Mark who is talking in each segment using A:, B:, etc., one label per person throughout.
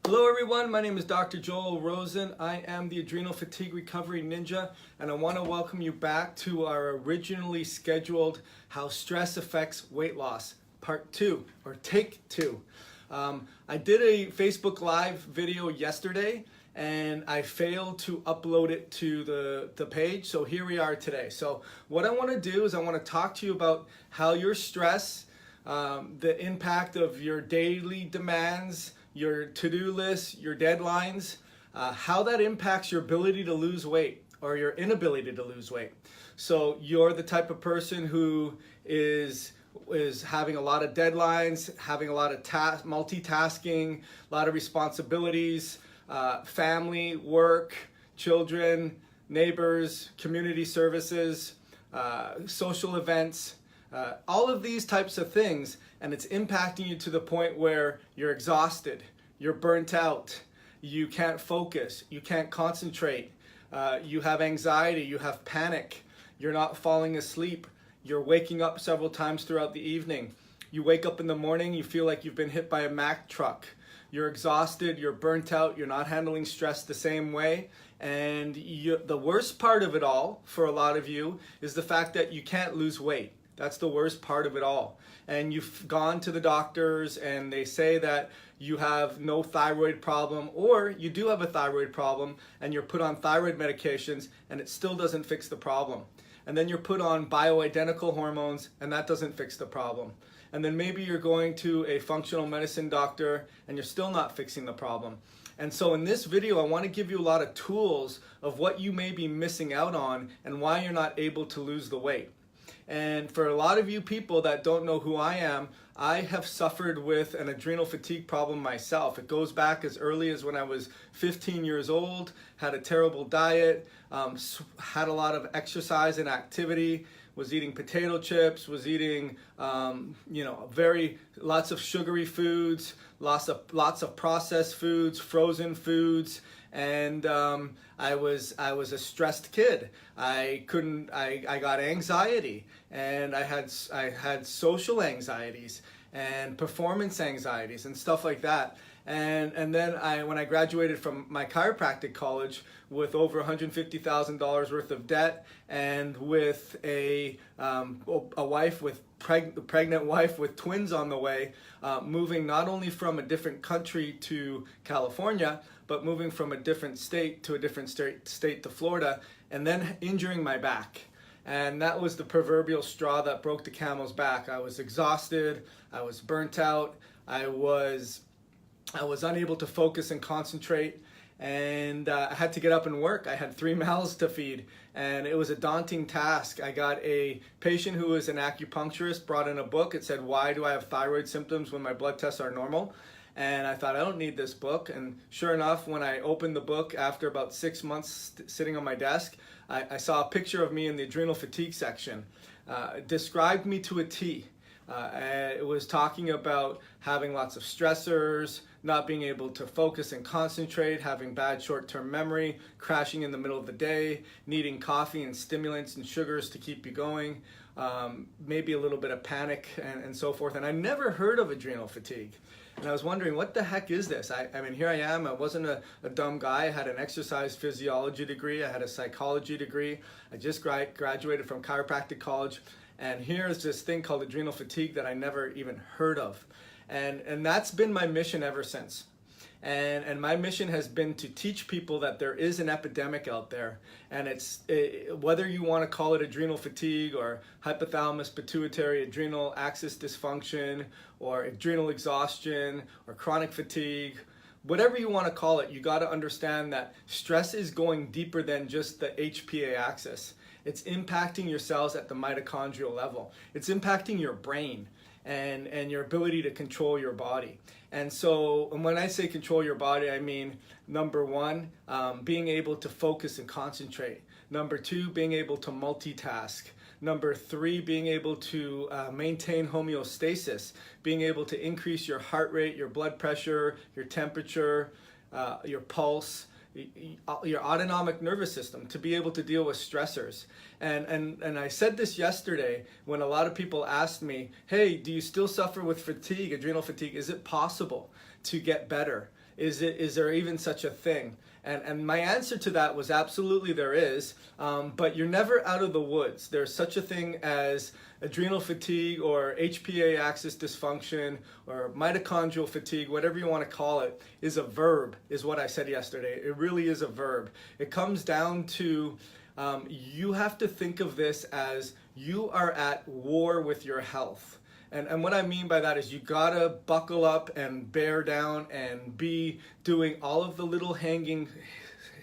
A: Hello everyone, my name is Dr. Joel Rosen. I am the Adrenal Fatigue Recovery Ninja, and I want to welcome you back to our originally scheduled How Stress Affects Weight Loss, Part 2, or Take 2. I did a Facebook Live video yesterday, and I failed to upload it to the page, so here we are today. So what I want to do is I want to talk to you about how your stress, the impact of your daily demands, your to-do list, your deadlines, how that impacts your ability to lose weight or your inability to lose weight. So you're the type of person who is having a lot of deadlines, having a lot of multitasking, a lot of responsibilities, family, work, children, neighbors, community services, social events, all of these types of things, and it's impacting you to the point where you're exhausted, you're burnt out, you can't focus, you can't concentrate, you have anxiety, you have panic, you're not falling asleep, you're waking up several times throughout the evening, you wake up in the morning, you feel like you've been hit by a Mack truck, you're exhausted, you're burnt out, you're not handling stress the same way, and the worst part of it all for a lot of you is the fact that you can't lose weight. That's the worst part of it all. And you've gone to the doctors and they say that you have no thyroid problem, or you do have a thyroid problem and you're put on thyroid medications and it still doesn't fix the problem. And then you're put on bioidentical hormones and that doesn't fix the problem. And then maybe you're going to a functional medicine doctor and you're still not fixing the problem. And so in this video, I want to give you a lot of tools of what you may be missing out on and why you're not able to lose the weight. And for a lot of you people that don't know who I am, I have suffered with an adrenal fatigue problem myself. It goes back as early as when I was 15 years old, had a terrible diet, had a lot of exercise and activity, was eating potato chips, was eating lots of sugary foods, lots of processed foods, frozen foods, and I was a stressed kid. I got anxiety, and I had social anxieties and performance anxieties and stuff like that. And then when I graduated from my chiropractic college with over $150,000 worth of debt, and with a wife with pregnant wife with twins on the way, moving not only from a different country to California, but moving from a different state to a different state to Florida, and then injuring my back. And that was the proverbial straw that broke the camel's back. I was exhausted, I was burnt out, I was unable to focus and concentrate, and I had to get up and work. I had 3 mouths to feed, and it was a daunting task. I got a patient who was an acupuncturist, brought in a book. It said, "Why do I have thyroid symptoms when my blood tests are normal?" And I thought, I don't need this book. And sure enough, when I opened the book after about 6 months sitting on my desk, I saw a picture of me in the adrenal fatigue section. Described me to a T. It was talking about having lots of stressors, not being able to focus and concentrate, having bad short-term memory, crashing in the middle of the day, needing coffee and stimulants and sugars to keep you going, maybe a little bit of panic and so forth. And I never heard of adrenal fatigue. And I was wondering, what the heck is this? I mean, here I am. I wasn't a dumb guy. I had an exercise physiology degree. I had a psychology degree. I just graduated from chiropractic college. And here's this thing called adrenal fatigue that I never even heard of. And that's been my mission ever since. And my mission has been to teach people that there is an epidemic out there, and whether you want to call it adrenal fatigue or hypothalamus pituitary adrenal axis dysfunction or adrenal exhaustion or chronic fatigue, whatever you want to call it, you got to understand that stress is going deeper than just the HPA axis. It's impacting your cells at the mitochondrial level. It's impacting your brain and your ability to control your body. And so when I say control your body, I mean, number one, being able to focus and concentrate. Number two, being able to multitask. Number three, being able to maintain homeostasis, being able to increase your heart rate, your blood pressure, your temperature, your pulse, your autonomic nervous system, to be able to deal with stressors. And I said this yesterday when a lot of people asked me, hey, do you still suffer with fatigue, adrenal fatigue? Is it possible to get better? Is there even such a thing? And my answer to that was absolutely there is, but you're never out of the woods. There's such a thing as adrenal fatigue or HPA axis dysfunction or mitochondrial fatigue, whatever you want to call it, is a verb, is what I said yesterday. It really is a verb. It comes down to you have to think of this as you are at war with your health. And what I mean by that is you gotta buckle up and bear down and be doing all of the little hanging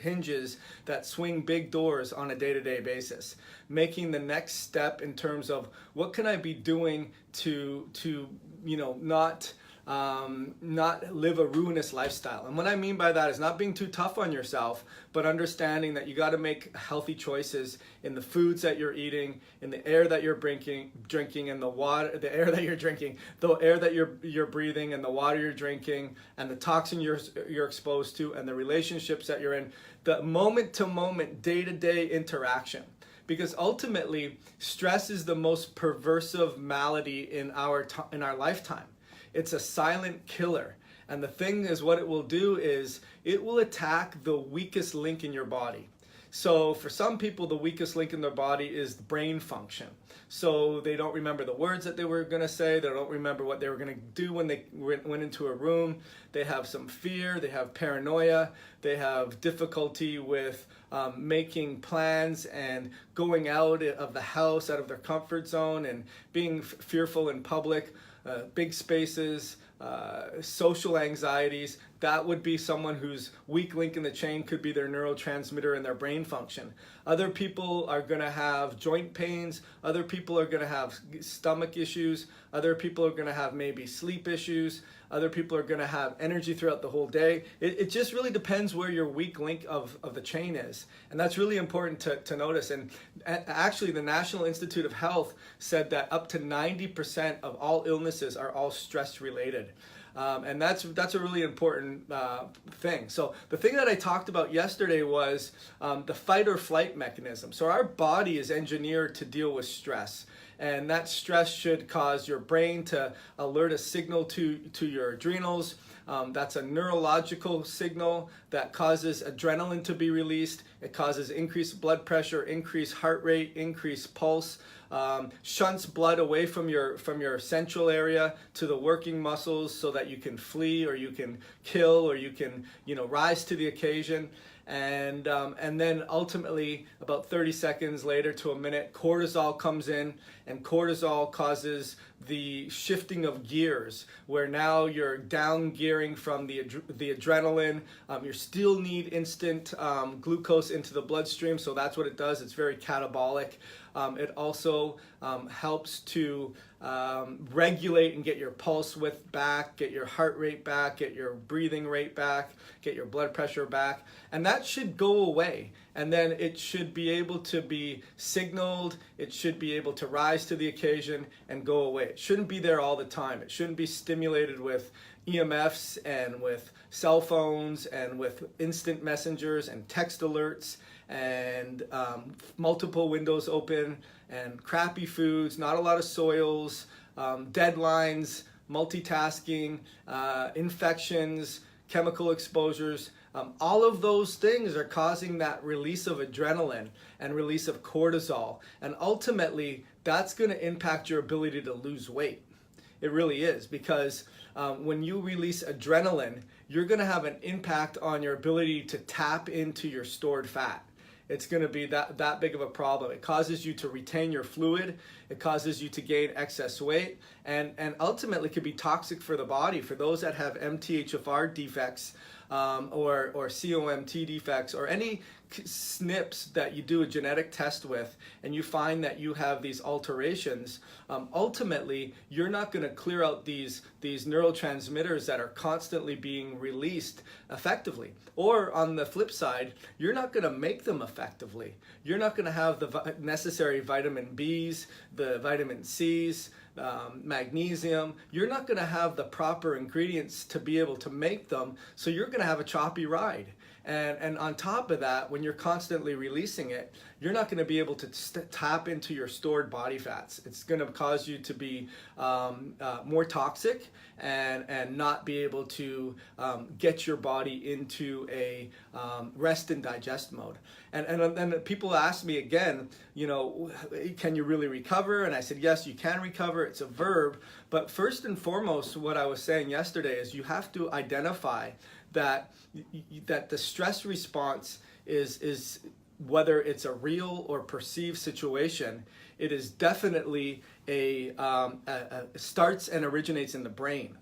A: hinges that swing big doors on a day-to-day basis. Making the next step in terms of what can I be doing to not live a ruinous lifestyle. And what I mean by that is not being too tough on yourself, but understanding that you got to make healthy choices in the foods that you're eating, in the air that you're drinking, and the air that you're drinking, the air that you're breathing, and the water you're drinking, and the toxin you're exposed to, and the relationships that you're in, the moment-to-moment, day-to-day interaction. Because ultimately, stress is the most perversive malady in our lifetime. It's a silent killer. And the thing is, what it will do is it will attack the weakest link in your body. So for some people, the weakest link in their body is the brain function. So they don't remember the words that they were going to say. They don't remember what they were going to do when they went into a room. They have some fear. They have paranoia. They have difficulty with making plans and going out of the house, out of their comfort zone, and being fearful in public, big spaces, social anxieties. That would be someone whose weak link in the chain could be their neurotransmitter and their brain function. Other people are going to have joint pains. Other people are going to have stomach issues. Other people are going to have maybe sleep issues. Other people are going to have energy throughout the whole day. It just really depends where your weak link of the chain is. And that's really important to notice. And actually, the National Institute of Health said that up to 90% of all illnesses are all stress related. And that's a really important thing. So the thing that I talked about yesterday was the fight or flight mechanism. So our body is engineered to deal with stress. And that stress should cause your brain to alert a signal to your adrenals. That's a neurological signal that causes adrenaline to be released. It causes increased blood pressure, increased heart rate, increased pulse, shunts blood away from your central area to the working muscles so that you can flee or you can kill or you can rise to the occasion. And then ultimately, about 30 seconds later to a minute, cortisol comes in, and cortisol causes the shifting of gears, where now you're down gearing from the adrenaline. You still need instant glucose into the bloodstream, so that's what it does. It's very catabolic. It also helps to regulate and get your pulse width back, get your heart rate back, get your breathing rate back, get your blood pressure back, and that should go away. And then it should be able to be signaled, it should be able to rise to the occasion and go away. It shouldn't be there all the time. It shouldn't be stimulated with EMFs and with cell phones and with instant messengers and text alerts and multiple windows open and crappy foods, not a lot of soils, deadlines, multitasking, infections, chemical exposures. All of those things are causing that release of adrenaline and release of cortisol. And ultimately, that's going to impact your ability to lose weight. It really is, because when you release adrenaline, you're going to have an impact on your ability to tap into your stored fat. It's going to be that big of a problem. It causes you to retain your fluid. It causes you to gain excess weight, and ultimately could be toxic for the body. For those that have MTHFR defects or COMT defects or any SNPs that you do a genetic test with, and you find that you have these alterations, ultimately you're not going to clear out these neurotransmitters that are constantly being released effectively. Or on the flip side, you're not going to make them effectively. You're not going to have the necessary vitamin Bs, the vitamin Cs, magnesium, you're not going to have the proper ingredients to be able to make them, so you're going to have a choppy ride. And on top of that, when you're constantly releasing it, you're not going to be able to tap into your stored body fats. It's going to cause you to be more toxic and not be able to get your body into a rest and digest mode. And people ask me again, you know, can you really recover? And I said, yes, you can recover. It's a verb. But first and foremost, what I was saying yesterday is you have to identify that the stress response is whether it's a real or perceived situation, it is definitely starts and originates in the brain.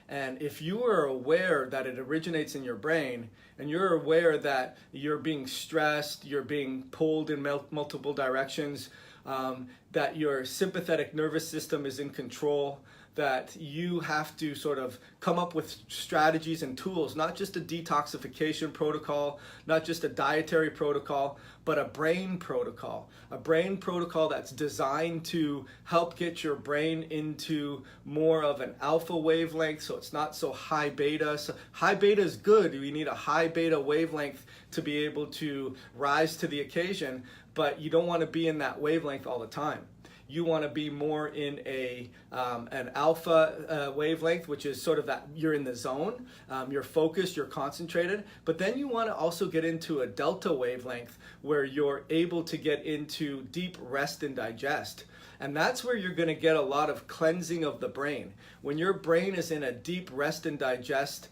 A: And if you are aware that it originates in your brain, and you're aware that you're being stressed, you're being pulled in multiple directions, that your sympathetic nervous system is in control, that you have to sort of come up with strategies and tools, not just a detoxification protocol, not just a dietary protocol, but a brain protocol that's designed to help get your brain into more of an alpha wavelength, so it's not so high beta. So high beta is good. You need a high beta wavelength to be able to rise to the occasion, but you don't want to be in that wavelength all the time. You want to be more in an alpha wavelength, which is sort of that you're in the zone, you're focused, you're concentrated, but then you want to also get into a delta wavelength where you're able to get into deep rest and digest. And that's where you're going to get a lot of cleansing of the brain. When your brain is in a deep rest and digest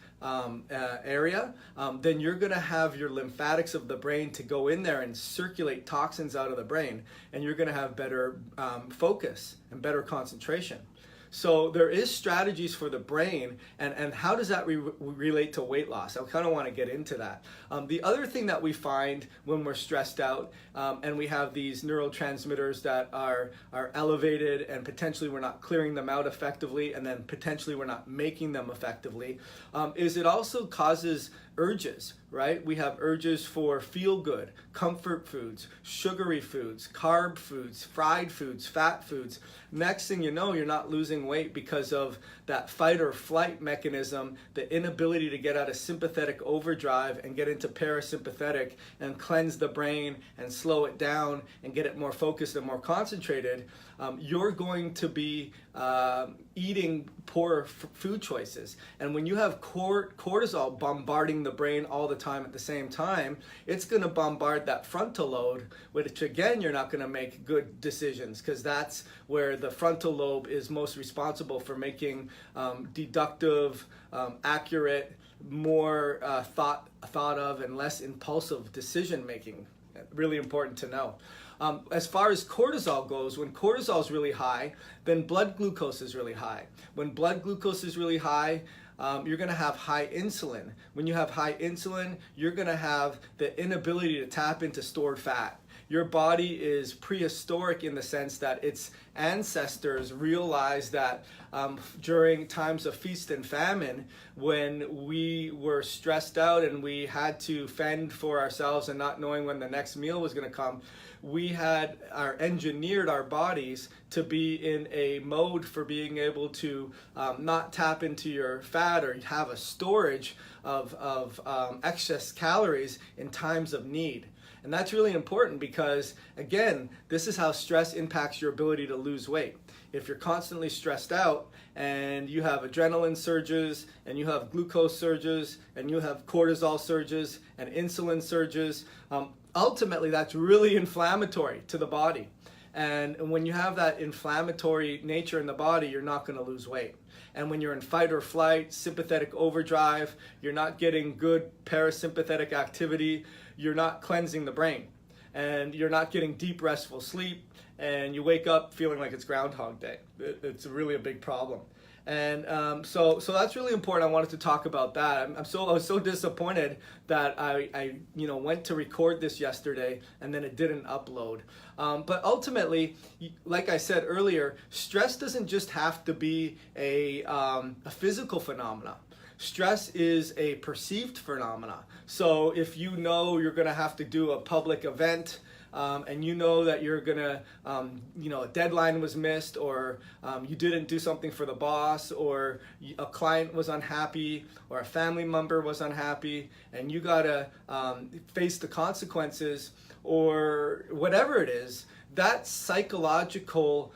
A: area, then you're going to have your lymphatics of the brain to go in there and circulate toxins out of the brain, and you're going to have better focus and better concentration. So there is strategies for the brain, and how does that relate to weight loss? I kind of want to get into that. The other thing that we find when we're stressed out and we have these neurotransmitters that are elevated and potentially we're not clearing them out effectively, and then potentially we're not making them effectively, is it also causes urges, right? We have urges for feel-good, comfort foods, sugary foods, carb foods, fried foods, fat foods. Next thing you know, you're not losing weight because of that fight or flight mechanism, the inability to get out of sympathetic overdrive and get into parasympathetic and cleanse the brain and slow it down and get it more focused and more concentrated. You're going to be eating poor food choices. And when you have cortisol bombarding the brain all the time at the same time, it's going to bombard that frontal lobe, which again, you're not going to make good decisions, because that's where the frontal lobe is most responsible for making deductive, accurate, more thought of and less impulsive decision making. Really important to know. As far as cortisol goes, when cortisol is really high, then blood glucose is really high. When blood glucose is really high, you're going to have high insulin. When you have high insulin, you're going to have the inability to tap into stored fat. Your body is prehistoric in the sense that its ancestors realized that during times of feast and famine, when we were stressed out and we had to fend for ourselves and not knowing when the next meal was going to come, we had engineered our bodies to be in a mode for being able to not tap into your fat or have a storage of excess calories in times of need. And that's really important because, again, this is how stress impacts your ability to lose weight. If you're constantly stressed out and you have adrenaline surges and you have glucose surges and you have cortisol surges and insulin surges, ultimately that's really inflammatory to the body. And when you have that inflammatory nature in the body, you're not going to lose weight. And when you're in fight or flight, sympathetic overdrive, you're not getting good parasympathetic activity, you're not cleansing the brain, and you're not getting deep restful sleep, and you wake up feeling like it's Groundhog Day. It's really a big problem. And so that's really important. I wanted to talk about that. I was so disappointed that I went to record this yesterday and then it didn't upload. But ultimately, like I said earlier, stress doesn't just have to be a physical phenomena. Stress is a perceived phenomena. So if you know you're going to have to do a public event, and you know that you're gonna, a deadline was missed, or you didn't do something for the boss, or a client was unhappy, or a family member was unhappy, and you gotta face the consequences, or whatever it is, that psychological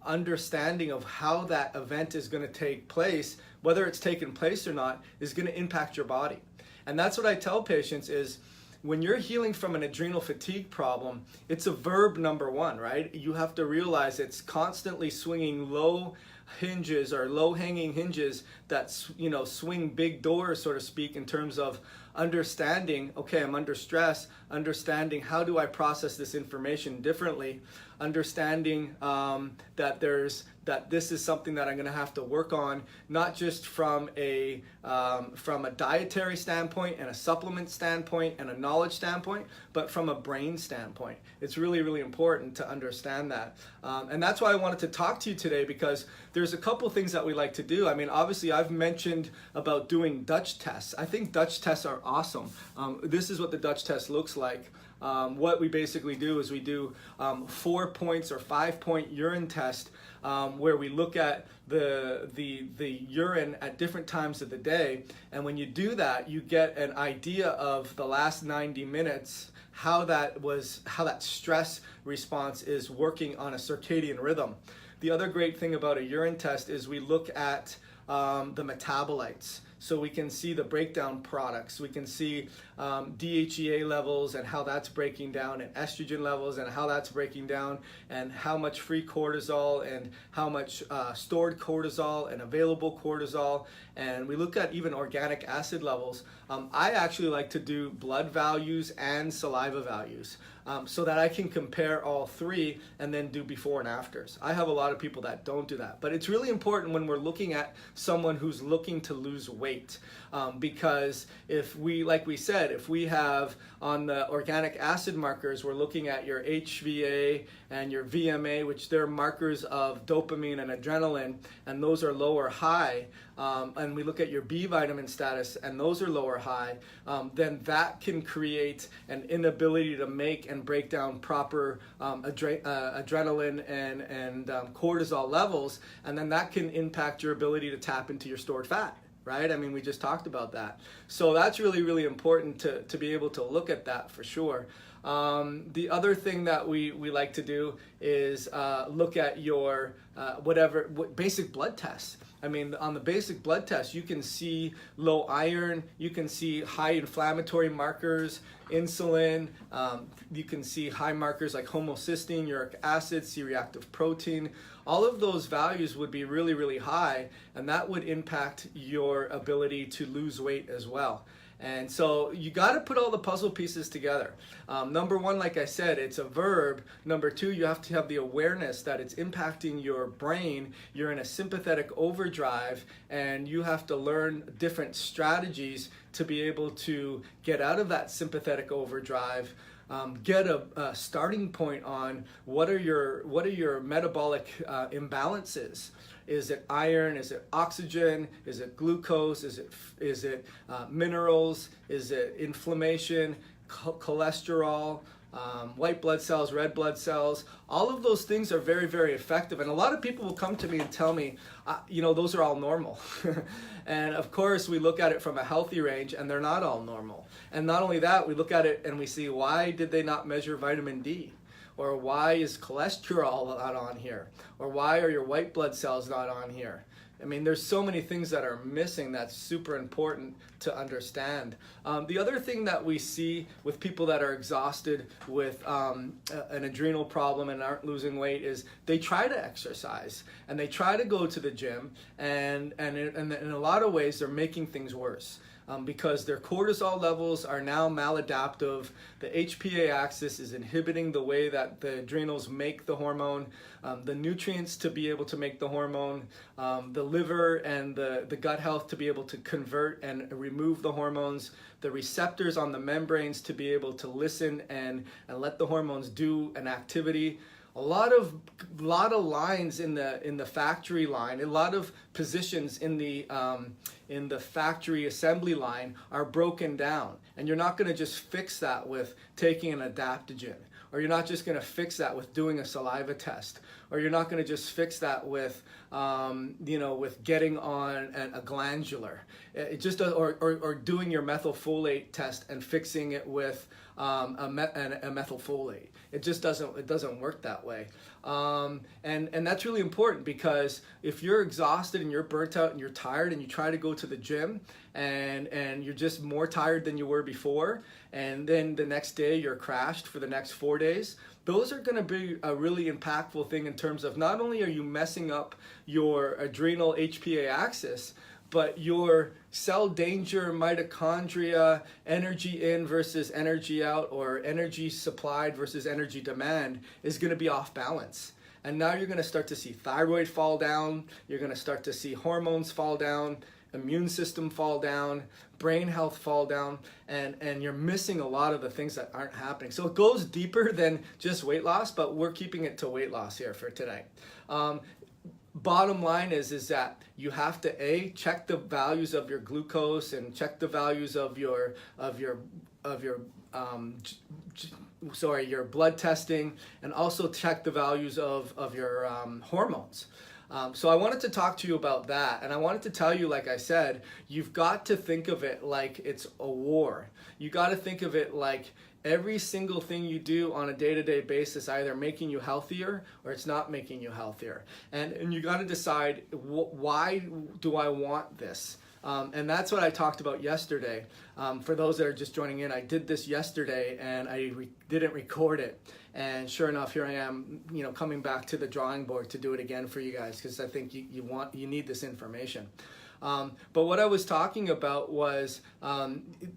A: understanding of how that event is going to take place, whether it's taken place or not, is going to impact your body. And that's what I tell patients is, when you're healing from an adrenal fatigue problem, it's a verb number one, right? You have to realize it's constantly swinging low hinges or low hanging hinges that swing big doors, so to speak, in terms of understanding, okay, I'm under stress, understanding how do I process this information differently, understanding that this is something that I'm going to have to work on, not just from a dietary standpoint and a supplement standpoint and a knowledge standpoint, but from a brain standpoint. It's really, really important to understand that. And that's why I wanted to talk to you today, because there's a couple things that we like to do. I mean, obviously I've mentioned about doing Dutch tests. I think Dutch tests are awesome. This is what the Dutch test looks like. What we basically do is we do 4 points or 5-point urine test, where we look at the urine at different times of the day, and when you do that, you get an idea of the last 90 minutes, how that stress response is working on a circadian rhythm. The other great thing about a urine test is we look at the metabolites. So we can see the breakdown products. We can see DHEA levels and how that's breaking down, and estrogen levels and how that's breaking down, and how much free cortisol and how much stored cortisol and available cortisol. And we look at even organic acid levels. I actually like to do blood values and saliva values, so that I can compare all three and then do before and afters. I have a lot of people that don't do that, but it's really important when we're looking at someone who's looking to lose weight, because if we, like we said, if we have on the organic acid markers, we're looking at your HVA and your VMA, which they're markers of dopamine and adrenaline, and those are low or high, and we look at your B vitamin status and those are low or high, then that can create an inability to make and break down proper adrenaline and cortisol levels, and then that can impact your ability to tap into your stored fat. Right? I mean, we just talked about that. So that's really, really important to be able to look at that for sure. The other thing that we like to do is look at your basic blood tests. I mean, on the basic blood test, you can see low iron, you can see high inflammatory markers, insulin, you can see high markers like homocysteine, uric acid, C-reactive protein. All of those values would be really, really high, and that would impact your ability to lose weight as well. And so you got to put all the puzzle pieces together. Number one, like I said, it's a verb. Number two, you have to have the awareness that it's impacting your brain. You're in a sympathetic overdrive, and you have to learn different strategies to be able to get out of that sympathetic overdrive. Get a starting point on what are your metabolic imbalances. Is it iron? Is it oxygen? Is it glucose? Is it minerals? Is it inflammation? Cholesterol? White blood cells, red blood cells? All of those things are very, very effective. And a lot of people will come to me and tell me, those are all normal. And of course, we look at it from a healthy range, and they're not all normal. And not only that, we look at it and we see, why did they not measure vitamin D? Or why is cholesterol not on here? Or why are your white blood cells not on here? I mean, there's so many things that are missing that's super important to understand. The other thing that we see with people that are exhausted with an adrenal problem and aren't losing weight is they try to exercise and they try to go to the gym, and in a lot of ways they're making things worse. Because their cortisol levels are now maladaptive. The HPA axis is inhibiting the way that the adrenals make the hormone, the nutrients to be able to make the hormone, the liver and the gut health to be able to convert and remove the hormones, the receptors on the membranes to be able to listen and let the hormones do an activity. A lot of lines in the factory line, a lot of positions in the factory assembly line are broken down, and you're not going to just fix that with taking an adaptogen or you're not just going to fix that with doing a saliva test, or you're not going to just fix that with, with getting on a glandular. It just does, or doing your methylfolate test and fixing it with a methylfolate. It just doesn't work that way. And that's really important, because if you're exhausted and you're burnt out and you're tired and you try to go to the gym and you're just more tired than you were before, and then the next day you're crashed for the next 4 days, those are going to be a really impactful thing in terms of not only are you messing up your adrenal HPA axis, but your cell danger, mitochondria, energy in versus energy out, or energy supplied versus energy demand is going to be off balance. And now you're going to start to see thyroid fall down, you're going to start to see hormones fall down, immune system fall down, brain health fall down, and you're missing a lot of the things that aren't happening. So it goes deeper than just weight loss, but we're keeping it to weight loss here for today. Bottom line is that you have to check the values of your glucose and check the values of your blood testing, and also check the values of your hormones. So I wanted to talk to you about that, and I wanted to tell you, like I said, you've got to think of it like it's a war. You got to think of it like every single thing you do on a day-to-day basis either making you healthier or it's not making you healthier. And you got to decide, why do I want this? And that's what I talked about yesterday. For those that are just joining in, I did this yesterday and I didn't record it. And sure enough, here I am, coming back to the drawing board to do it again for you guys, because I think you need this information. But what I was talking about was,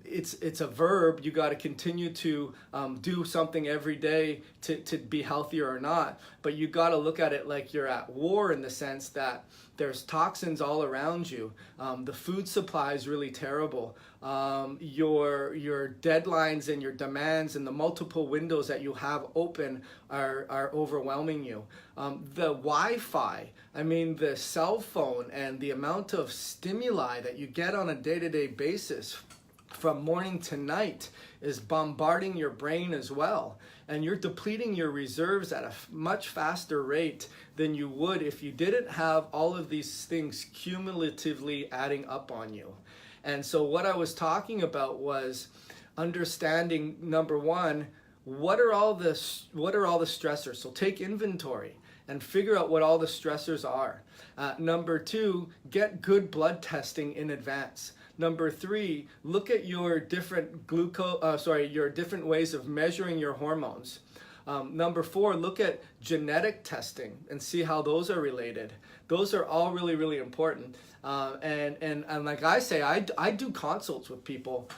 A: it's a verb. You got to continue to do something every day to be healthier or not. But you got to look at it like you're at war, in the sense that there's toxins all around you. The food supply is really terrible. Your deadlines and your demands and the multiple windows that you have open are overwhelming you. The Wi-Fi, the cell phone, and the amount of stimuli that you get on a day-to-day basis from morning to night is bombarding your brain as well. And you're depleting your reserves at a much faster rate than you would if you didn't have all of these things cumulatively adding up on you. And so what I was talking about was understanding, number one, what are all the stressors? So take inventory and figure out what all the stressors are. Number two, get good blood testing in advance. Number three, look at your different your different ways of measuring your hormones. Number four, look at genetic testing and see how those are related. Those are all really, really important. And like I say, I do consults with people,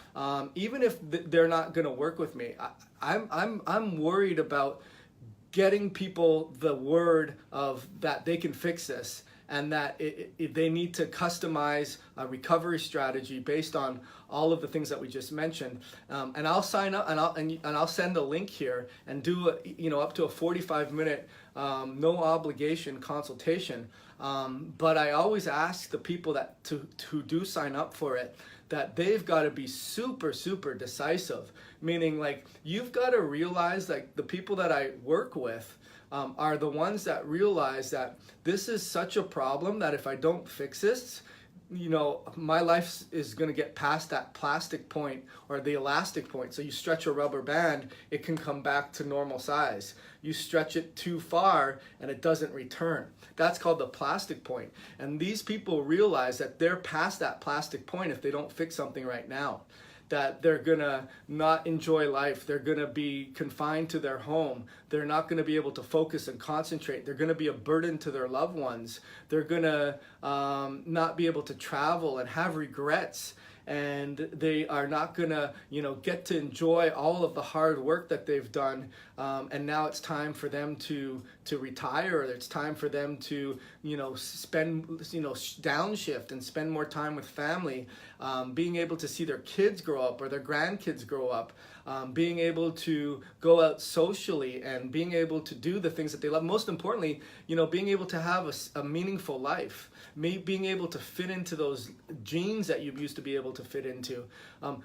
A: even if they're not going to work with me. I'm worried about getting people the word of that they can fix this, and that they need to customize a recovery strategy based on all of the things that we just mentioned. And I'll sign up, and I'll send a link here and do up to a 45-minute no obligation consultation. But I always ask the people that who do sign up for it, that they've got to be super, super decisive. Meaning, like, you've got to realize, like, the people that I work with are the ones that realize that this is such a problem that if I don't fix this, my life is going to get past that plastic point or the elastic point. So you stretch a rubber band, it can come back to normal size. You stretch it too far and it doesn't return. That's called the plastic point. And these people realize that they're past that plastic point if they don't fix something right now. That they're gonna not enjoy life. They're gonna be confined to their home. They're not gonna be able to focus and concentrate. They're gonna be a burden to their loved ones. They're gonna not be able to travel and have regrets. And they are not gonna, get to enjoy all of the hard work that they've done. And now it's time for them to retire. Or it's time for them to, spend, downshift and spend more time with family. Being able to see their kids grow up or their grandkids grow up. Being able to go out socially and being able to do the things that they love. Most importantly, being able to have a meaningful life. Being able to fit into those jeans that you used to be able to fit into.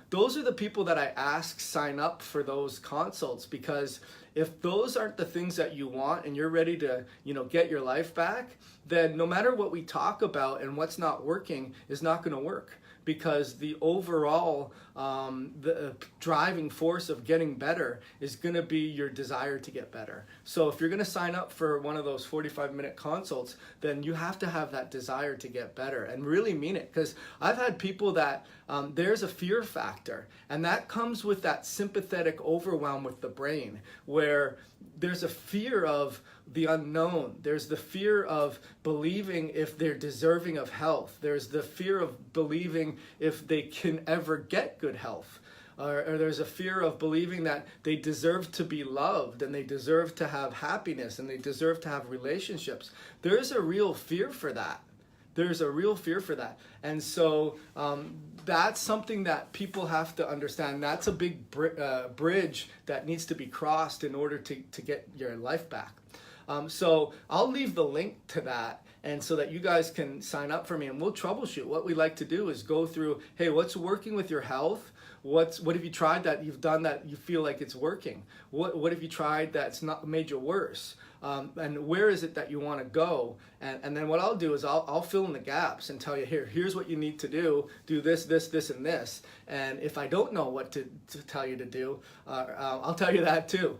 A: Those are the people that I ask sign up for those consults, because if those aren't the things that you want and you're ready to, get your life back, then no matter what we talk about and what's not working is not going to work. Because the overall the driving force of getting better is going to be your desire to get better. So if you're going to sign up for one of those 45-minute consults, then you have to have that desire to get better and really mean it. Because I've had people that there's a fear factor, and that comes with that sympathetic overwhelm with the brain, where there's a fear of the unknown. There's the fear of believing if they're deserving of health. There's the fear of believing if they can ever get good health. Or there's a fear of believing that they deserve to be loved, and they deserve to have happiness, and they deserve to have relationships. There's a real fear for that. There's a real fear for that. And so that's something that people have to understand. That's a big bridge that needs to be crossed in order to get your life back. So I'll leave the link to that, and so that you guys can sign up for me, and we'll troubleshoot. What we like to do is go through, hey, what's working with your health? What have you tried that you've done that you feel like it's working? What have you tried that's not made you worse? And where is it that you want to go? And then what I'll do is I'll fill in the gaps and tell you, here's what you need to do this, and this. And if I don't know what to tell you to do, I'll tell you that too.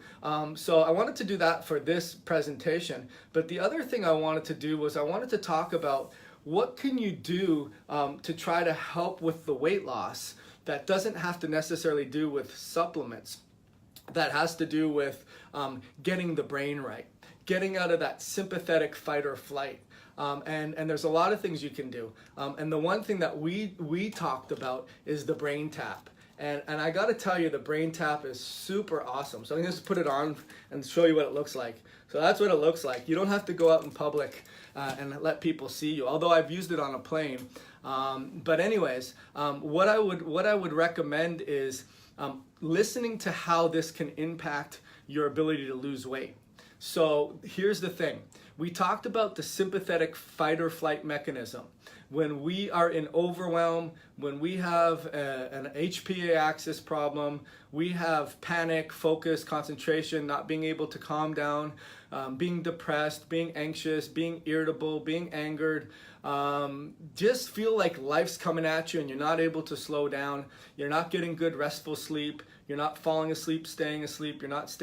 A: So I wanted to do that for this presentation. But the other thing I wanted to do was I wanted to talk about what can you do to try to help with the weight loss that doesn't have to necessarily do with supplements, that has to do with getting the brain right, getting out of that sympathetic fight or flight. And there's a lot of things you can do. And the one thing that we talked about is the brain tap. And I got to tell you, the brain tap is super awesome. So I'm going to just put it on and show you what it looks like. So that's what it looks like. You don't have to go out in public and let people see you, although I've used it on a plane. But anyways, what I would recommend is listening to how this can impact your ability to lose weight. So here's the thing. We talked about the sympathetic fight or flight mechanism. When we are in overwhelm, when we have an HPA axis problem, we have panic, focus, concentration, not being able to calm down, being depressed, being anxious, being irritable, being angered, just feel like life's coming at you and you're not able to slow down, you're not getting good restful sleep, you're not falling asleep, staying asleep, you're not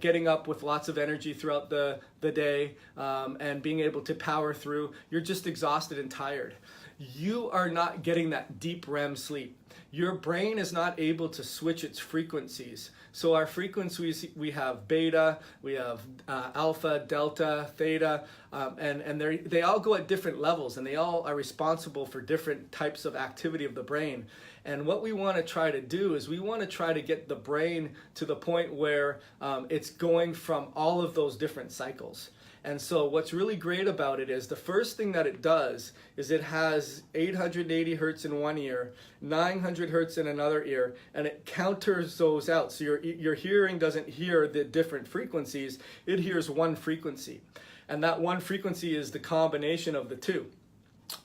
A: getting up with lots of energy throughout the day, and being able to power through. You're just exhausted and tired. You are not getting that deep REM sleep. Your brain is not able to switch its frequencies. So our frequencies, we have beta, we have alpha, delta, theta, and they all go at different levels, and they all are responsible for different types of activity of the brain. And what we want to try to do is we want to try to get the brain to the point where it's going from all of those different cycles. And so what's really great about it is the first thing that it does is it has 880 hertz in one ear, 900 hertz in another ear, and it counters those out. So your hearing doesn't hear the different frequencies, it hears one frequency. And that one frequency is the combination of the two.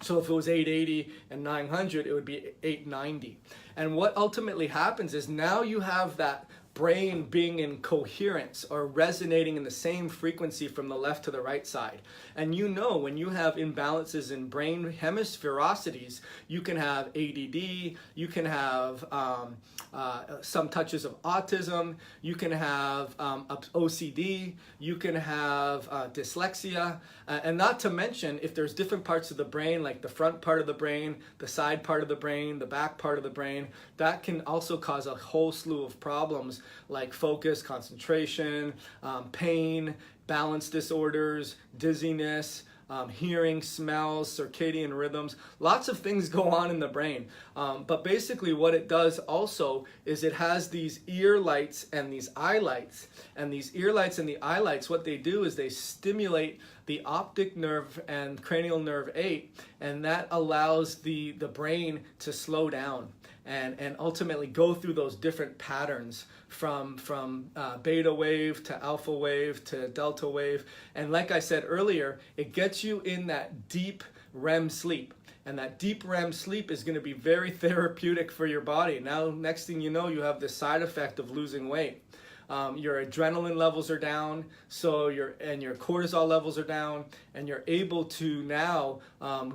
A: So if it was 880 and 900, it would be 890. And what ultimately happens is now you have that brain being in coherence or resonating in the same frequency from the left to the right side. And when you have imbalances in brain hemisphericities, you can have ADD, you can have some touches of autism, you can have OCD, you can have dyslexia, and not to mention if there's different parts of the brain, like the front part of the brain, the side part of the brain, the back part of the brain, that can also cause a whole slew of problems like focus, concentration, pain, balance disorders, dizziness, hearing, smells, circadian rhythms. Lots of things go on in the brain. But basically what it does also is it has these ear lights and these eye lights. And these ear lights and the eye lights, what they do is they stimulate the optic nerve and cranial nerve 8, and that allows the brain to slow down and ultimately go through those different patterns from beta wave to alpha wave to delta wave. And like I said earlier, it gets you in that deep REM sleep. And that deep REM sleep is going to be very therapeutic for your body. Now, next thing you know, you have the side effect of losing weight. Your adrenaline levels are down, so your cortisol levels are down, and you're able to now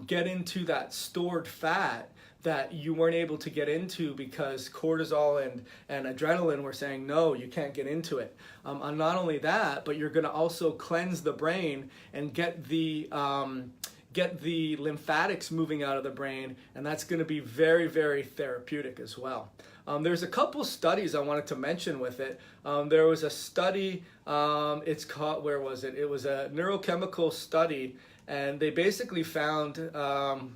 A: get into that stored fat that you weren't able to get into because cortisol and adrenaline were saying, no, you can't get into it. And not only that, but you're going to also cleanse the brain and get the lymphatics moving out of the brain, and that's going to be very, very therapeutic as well. There's a couple studies I wanted to mention with it. There was a study, it's called, where was it? It was a neurochemical study, and they basically found,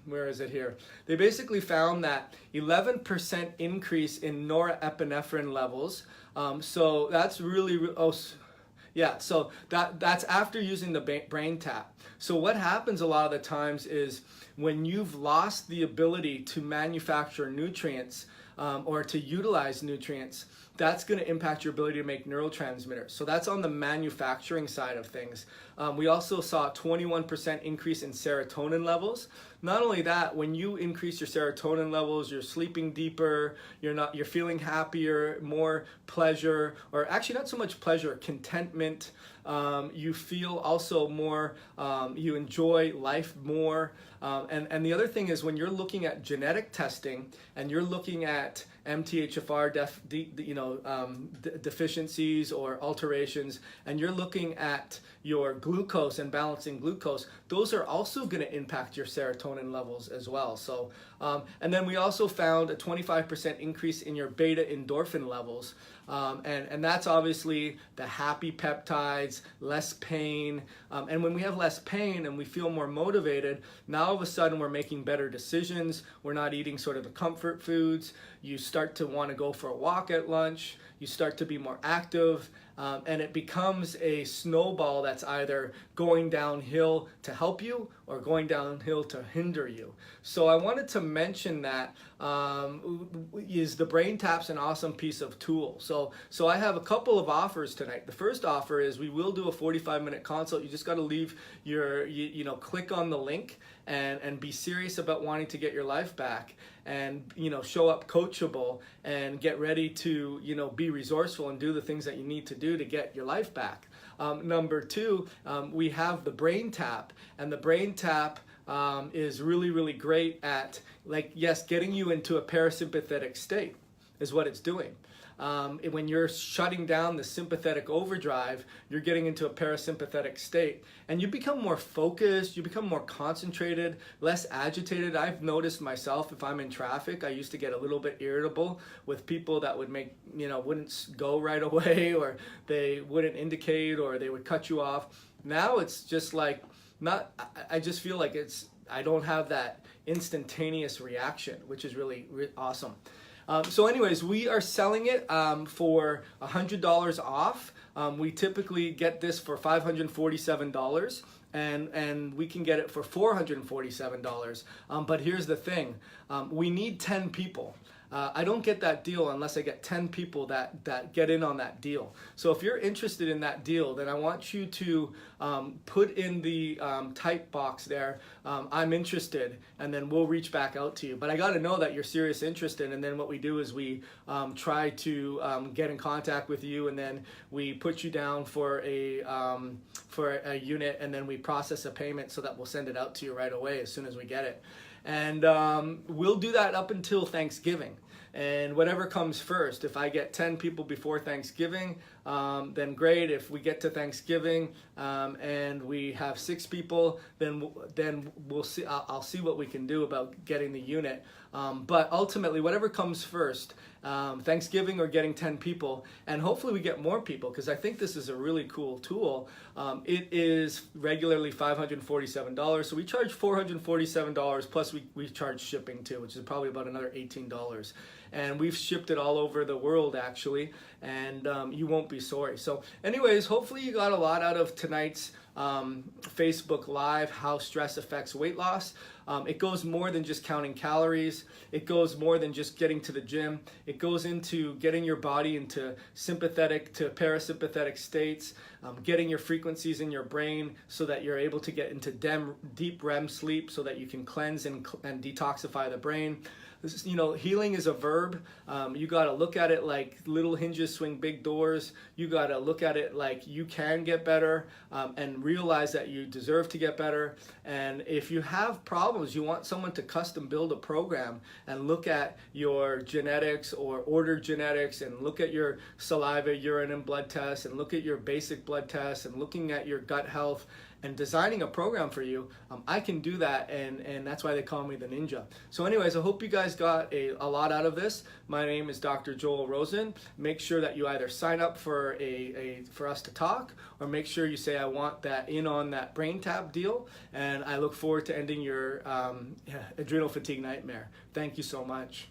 A: where is it here? They basically found that 11% increase in norepinephrine levels. So that's really, yeah, so that's after using the brain tap. So what happens a lot of the times is when you've lost the ability to manufacture nutrients or to utilize nutrients, that's going to impact your ability to make neurotransmitters. So that's on the manufacturing side of things. We also saw a 21% increase in serotonin levels. Not only that, when you increase your serotonin levels, you're sleeping deeper, you're feeling happier, more pleasure, or actually not so much pleasure, contentment. You feel also more, you enjoy life more. And the other thing is when you're looking at genetic testing and you're looking at MTHFR deficiencies or alterations, and you're looking at your glucose and balancing glucose, those are also going to impact your serotonin levels as well. So, and then we also found a 25% increase in your beta endorphin levels. And that's obviously the happy peptides, less pain. And when we have less pain and we feel more motivated, now all of a sudden we're making better decisions. We're not eating sort of the comfort foods. You start to want to go for a walk at lunch. You start to be more active. And it becomes a snowball that's either going downhill to help you or going downhill to hinder you. So I wanted to mention that is the Brain Tap's an awesome piece of tool. So I have a couple of offers tonight. The first offer is we will do a 45-minute consult. You just got to leave your, click on the link and be serious about wanting to get your life back, and show up coachable and get ready to be resourceful and do the things that you need to do to get your life back. Number two, we have the Brain Tap, and the Brain Tap is really, really great at, getting you into a parasympathetic state is what it's doing. When you're shutting down the sympathetic overdrive, you're getting into a parasympathetic state, and you become more focused, you become more concentrated, less agitated. I've noticed myself, if I'm in traffic, I used to get a little bit irritable with people that would wouldn't go right away, or they wouldn't indicate, or they would cut you off. Now it's just I just feel like I don't have that instantaneous reaction, which is really awesome. So anyways, we are selling it for $100 off. We typically get this for $547, and we can get it for $447. But here's the thing, we need 10 people. I don't get that deal unless I get 10 people that get in on that deal. So if you're interested in that deal, then I want you to put in the type box there, I'm interested, and then we'll reach back out to you. But I got to know that you're serious interested, and then what we do is we try to get in contact with you, and then we put you down for a unit, and then we process a payment so that we'll send it out to you right away as soon as we get it. And we'll do that up until Thanksgiving. And whatever comes first, if I get 10 people before Thanksgiving, then great. If we get to Thanksgiving and we have 6 people, then we'll see. I'll see what we can do about getting the unit. But ultimately, whatever comes first, Thanksgiving or getting 10 people, and hopefully we get more people, because I think this is a really cool tool. It is regularly $547, so we charge $447, plus we charge shipping too, which is probably about another $18. And we've shipped it all over the world, actually, and you won't be sorry. So anyways, hopefully you got a lot out of tonight's Facebook Live, How Stress Affects Weight Loss. It goes more than just counting calories. It goes more than just getting to the gym. It goes into getting your body into sympathetic to parasympathetic states, getting your frequencies in your brain so that you're able to get into deep REM sleep so that you can cleanse and detoxify the brain. This is, healing is a verb. You got to look at it like little hinges swing big doors. You got to look at it like you can get better, and realize that you deserve to get better. And if you have problems, you want someone to custom build a program and look at your genetics or order genetics and look at your saliva, urine, and blood tests and look at your basic blood tests and looking at your gut health and designing a program for you. I can do that, and that's why they call me the ninja. So anyways, I hope you guys got a lot out of this. My name is Dr. Joel Rosen. Make sure that you either sign up for for us to talk, or make sure you say I want that in on that brain tap deal, and I look forward to ending your adrenal fatigue nightmare. Thank you so much.